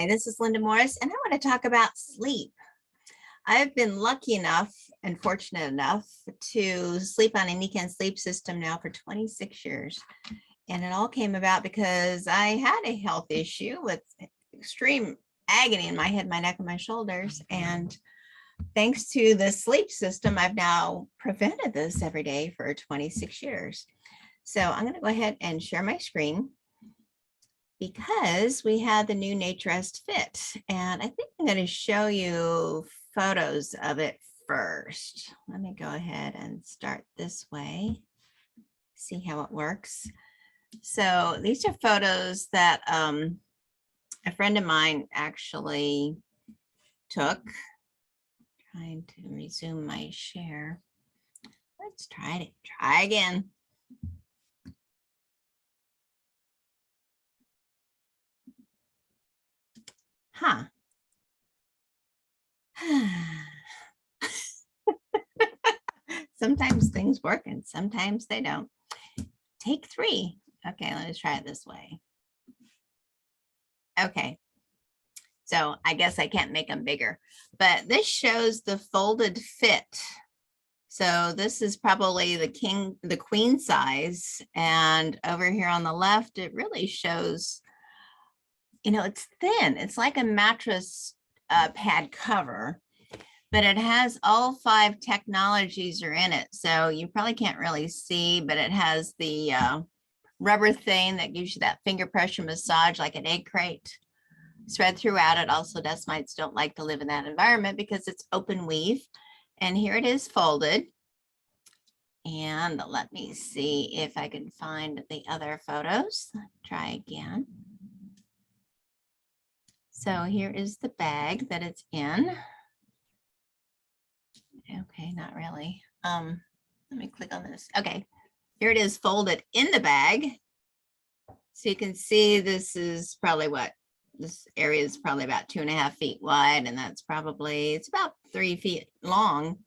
Hi, this is Linda Morris, and I want to talk about sleep. I've been lucky enough and fortunate enough to sleep on a Nikken sleep system now for 26 years. And it all came about because I had a health issue with extreme agony in my head, my neck, and my shoulders. And thanks to the sleep system, I've now prevented this every day for 26 years. So I'm going to go ahead and share my screen, because we have the new Naturest Fit. And I think I'm going to show you photos of it first. Let me go ahead and start this way, see how it works. So these are photos that a friend of mine actually took. Trying to resume my share. Let's try again. Huh. Sometimes things work and sometimes they don't. Take 3. Okay, let's try it this way. Okay. So I guess I can't make them bigger, but this shows the folded fit. So this is probably the queen size. And over here on the left, it really shows, it's thin. It's like a mattress pad cover, but it has all 5 technologies are in it. So you probably can't really see, but it has the rubber thing that gives you that finger pressure massage like an egg crate spread throughout it. Also, dust mites don't like to live in that environment because it's open weave. And here it is folded. And let me see if I can find the other photos. Try again. So here is the bag that it's in. Okay, not really. Let me click on this. Okay, here it is folded in the bag. So you can see this is probably this area is probably about 2.5 feet wide, and that's probably, it's about 3 feet long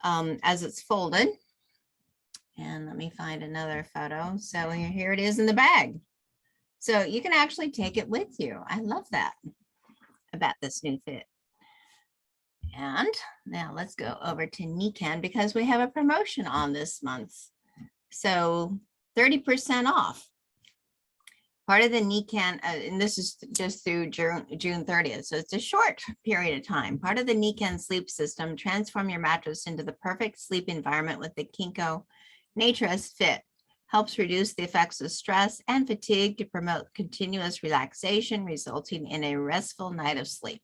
as it's folded. And let me find another photo. So here it is in the bag. So you can actually take it with you. I love that about this new fit. And now let's go over to Nikken, because we have a promotion on this month. So 30% off. Part of the Nikken, and this is just through June 30th. So it's a short period of time. Part of the Nikken sleep system, transform your mattress into the perfect sleep environment with the Nikken Naturest Fit. Helps reduce the effects of stress and fatigue to promote continuous relaxation, resulting in a restful night of sleep.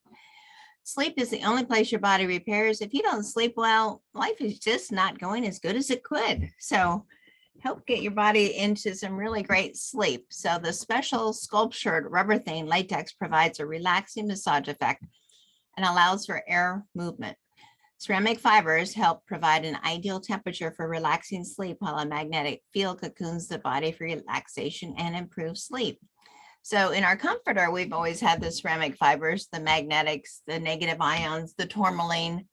Sleep is the only place your body repairs. If you don't sleep well, life is just not going as good as it could. So help get your body into some really great sleep. So the special sculptured rubber thing latex provides a relaxing massage effect and allows for air movement. Ceramic fibers help provide an ideal temperature for relaxing sleep, while a magnetic field cocoons the body for relaxation and improved sleep. So in our comforter, we've always had the ceramic fibers, the magnetics, the negative ions, the tourmaline,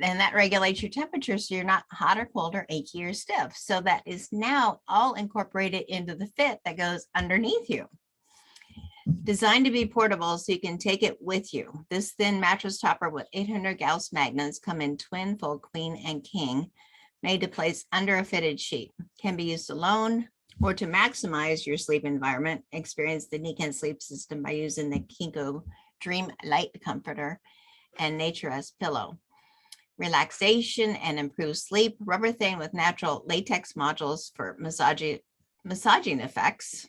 and that regulates your temperature so you're not hot or cold or achy or stiff. So that is now all incorporated into the fit that goes underneath you. Designed to be portable so you can take it with you. This thin mattress topper with 800 Gauss magnets come in twin, full, queen, and king, made to place under a fitted sheet. Can be used alone or to maximize your sleep environment. Experience the Nikken sleep system by using the Kinko Dream Light Comforter and Naturest Pillow. Relaxation and improved sleep. Rubber thing with natural latex modules for massaging effects.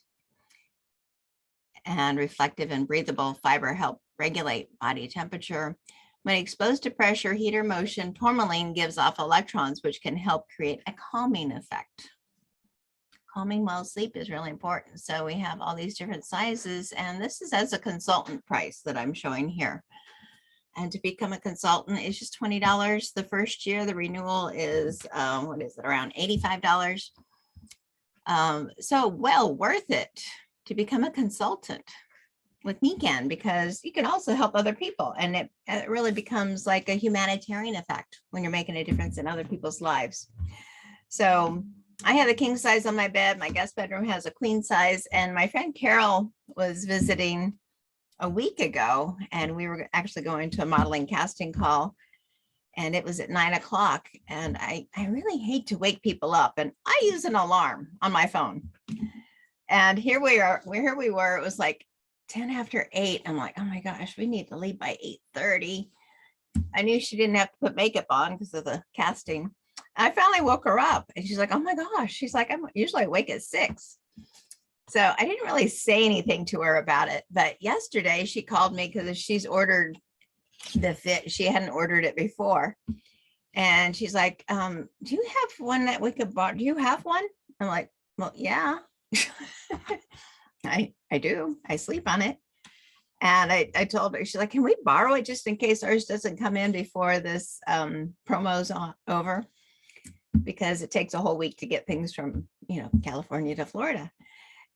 And reflective and breathable fiber help regulate body temperature. When exposed to pressure, heat, or motion, tourmaline gives off electrons, which can help create a calming effect. Calming while sleep is really important. So we have all these different sizes, and this is as a consultant price that I'm showing here. And to become a consultant is just $20. The first year, the renewal is, around $85. So well worth it to become a consultant with Nikken, because you can also help other people. And it really becomes like a humanitarian effect when you're making a difference in other people's lives. So I have a king size on my bed. My guest bedroom has a queen size. And my friend Carol was visiting a week ago, and we were actually going to a modeling casting call, and it was at 9 o'clock. And I really hate to wake people up, and I use an alarm on my phone. And here we are, here we were, it was like 10 after 8. I'm like, oh my gosh, we need to leave by 8:30. I knew she didn't have to put makeup on because of the casting. I finally woke her up, and she's like, oh my gosh. She's like, I'm usually awake at 6. So I didn't really say anything to her about it. But yesterday she called me because she's ordered the fit. She hadn't ordered it before. And she's like, do you have one that we could borrow? Do you have one? I'm like, well, yeah. I do. I sleep on it. And I told her, she's like, can we borrow it just in case ours doesn't come in before this promo's over? Because it takes a whole week to get things from, California to Florida.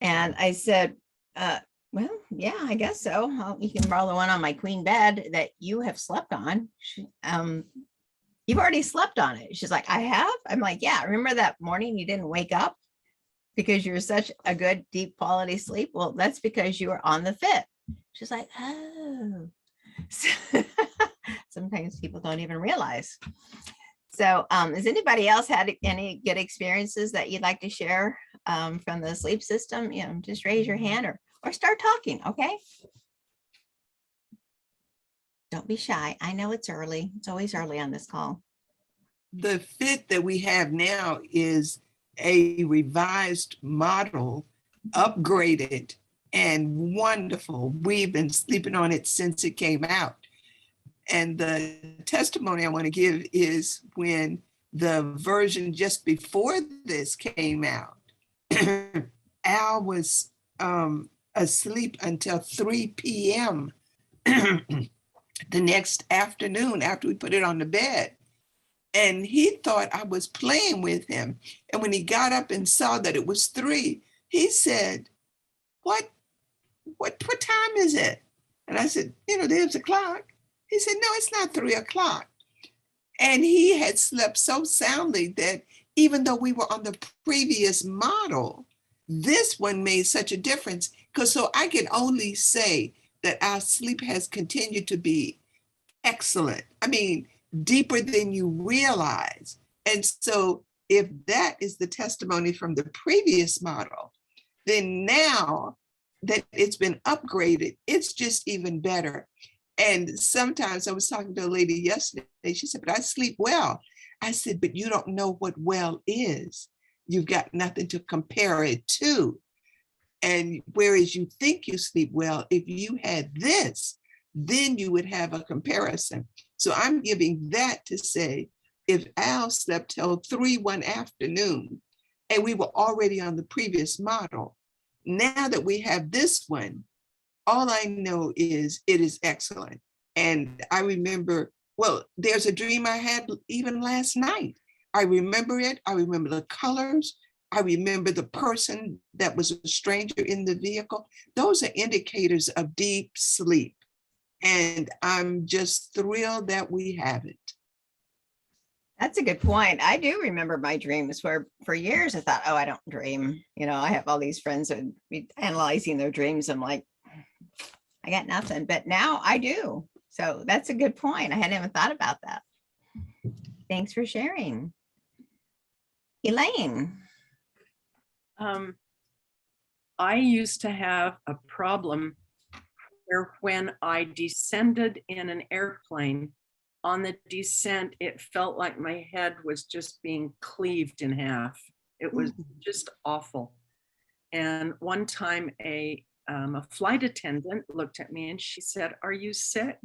And I said, well, yeah, I guess so. You can borrow the one on my queen bed that you have slept on. You've already slept on it. She's like, I have? I'm like, yeah, remember that morning you didn't wake up because you were such a good, deep quality sleep? Well, that's because you were on the fit. She's like, oh. Sometimes people don't even realize. So has anybody else had any good experiences that you'd like to share from the sleep system? Just raise your hand or start talking, okay? Don't be shy. I know it's early. It's always early on this call. The fit that we have now is a revised model, upgraded and wonderful. We've been sleeping on it since it came out. And the testimony I want to give is when the version just before this came out, Al was asleep until 3 p.m. the next afternoon after we put it on the bed. And he thought I was playing with him. And when he got up and saw that it was 3, he said, what time is it? And I said, there's a clock. He said, no, it's not 3 o'clock. And he had slept so soundly that even though we were on the previous model, this one made such a difference. So I can only say that our sleep has continued to be excellent. I mean, deeper than you realize. And so if that is the testimony from the previous model, then now that it's been upgraded, it's just even better. And sometimes I was talking to a lady yesterday, she said, but I sleep well. I said, but you don't know what well is. You've got nothing to compare it to. And whereas you think you sleep well, if you had this, then you would have a comparison. So I'm giving that to say, if Al slept till 3 one afternoon, and we were already on the previous model, now that we have this one, all I know is it is excellent. And I remember, well, there's a dream I had even last night. I remember it. I remember the colors. I remember the person that was a stranger in the vehicle. Those are indicators of deep sleep. And I'm just thrilled that we have it. That's a good point. I do remember my dreams where for years I thought, oh, I don't dream. I have all these friends that would be analyzing their dreams. I'm like, I got nothing, but now I do. So that's a good point. I hadn't even thought about that. Thanks for sharing. Elaine. I used to have a problem where when I descended in an airplane, on the descent, it felt like my head was just being cleaved in half. It was just awful. And one time a flight attendant looked at me and she said, "Are you sick?"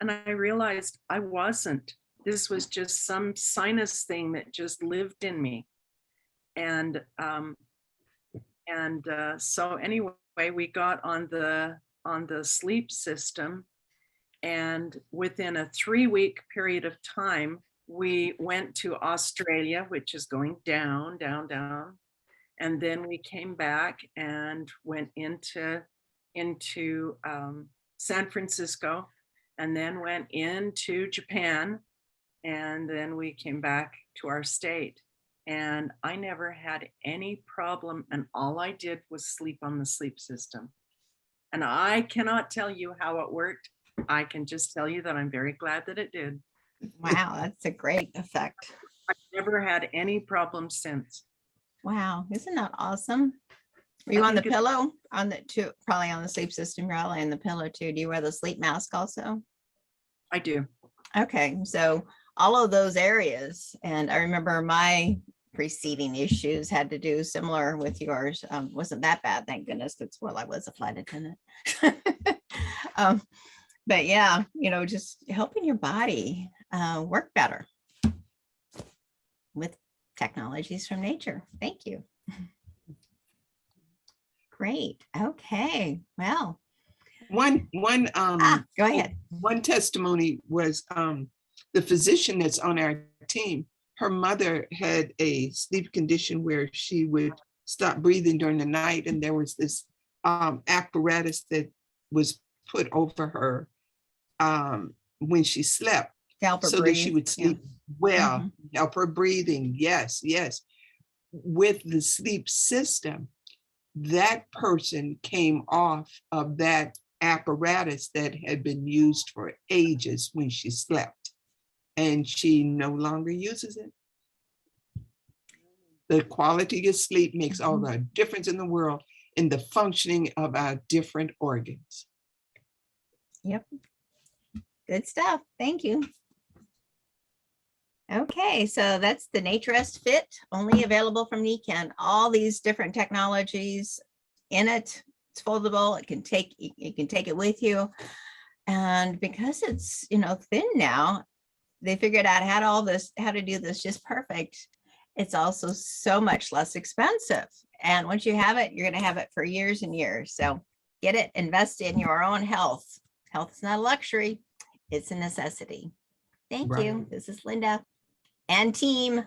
And I realized I wasn't. This was just some sinus thing that just lived in me. And so anyway, we got on the sleep system, and within a 3-week period of time, we went to Australia, which is going down, down, down. And then we came back and went into San Francisco, and then went into Japan, and then we came back to our state. And I never had any problem, and all I did was sleep on the sleep system. And I cannot tell you how it worked. I can just tell you that I'm very glad that it did. Wow, that's a great effect. I've never had any problems since. Wow, isn't that awesome? Were you I on the think it's- pillow? On the too, probably on the sleep system, you're probably on the pillow too. Do you wear the sleep mask also? I do. Okay, so all of those areas, and I remember my preceding issues had to do similar with yours. Wasn't that bad, thank goodness, because well, I was a flight attendant. um, but yeah, you know, just helping your body work better with technologies from nature. Thank you. Great. Okay. Well, One go ahead. one testimony was the physician that's on our team. Her mother had a sleep condition where she would stop breathing during the night, and there was this apparatus that was put over her when she slept, To help her so that she breathe. would Yeah. sleep well, Mhm. help her breathing. Yes, yes. With the sleep system, that person came off of that apparatus that had been used for ages when she slept, and she no longer uses it. The quality of sleep makes all the difference in the world in the functioning of our different organs. Yep. Good stuff. Thank you. Okay, so that's the Naturest Fit, only available from Nikken. All these different technologies in it. It's foldable. It can take, you can take it with you. And because it's, you know, thin now, they figured out how to do this just perfect. It's also so much less expensive. And once you have it, you're going to have it for years and years. So get it, invest in your own health. Health is not a luxury, it's a necessity. Thank you. Right. This is Linda and team.